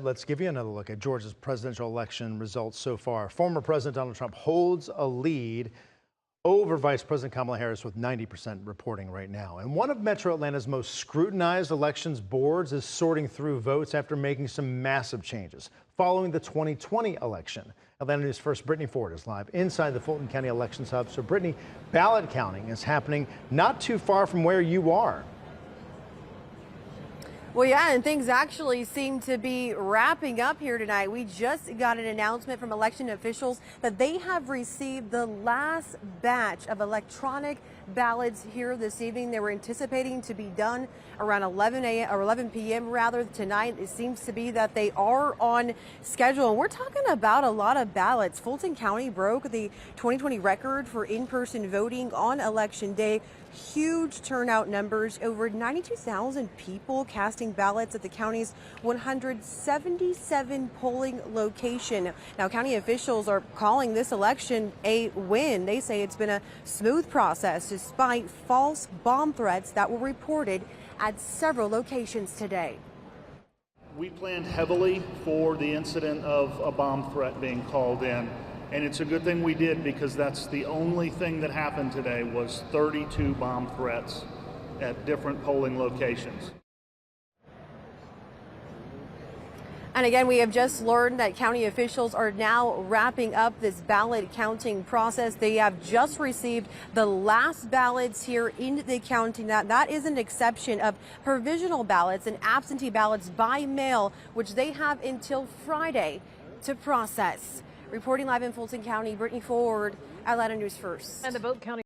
Let's give you another look at Georgia's presidential election results so far. Former President Donald Trump holds a lead over Vice President Kamala Harris with 90% reporting right now. And one of Metro Atlanta's most scrutinized elections boards is sorting through votes after making some massive changes following the 2020 election. Atlanta News First Brittany Ford is live inside the Fulton County Elections Hub. So Brittany, ballot counting is happening not too far from where you are. Well, yeah, and things actually seem to be wrapping up here tonight. We just got an announcement from election officials that they have received the last batch of electronic ballots here this evening. They were anticipating to be done around 11 a.m. or 11 p.m. rather tonight. It seems to be that they are on schedule. And we're talking about a lot of ballots. Fulton County broke the 2020 record for in-person voting on Election Day. Huge turnout numbers, over 92,000 people casting ballots at the county's 177 polling location. Now, county officials are calling this election a win. They say it's been a smooth process despite false bomb threats that were reported at several locations today. We planned heavily for the incident of a bomb threat being called in. And it's a good thing we did, because that's the only thing that happened today was 32 bomb threats at different polling locations. And again, we have just learned that county officials are now wrapping up this ballot counting process. They have just received the last ballots here in the county. That is an exception of provisional ballots and absentee ballots by mail, which they have until Friday to process. Reporting live in Fulton County, Brittany Ford, Atlanta News First. And the vote counting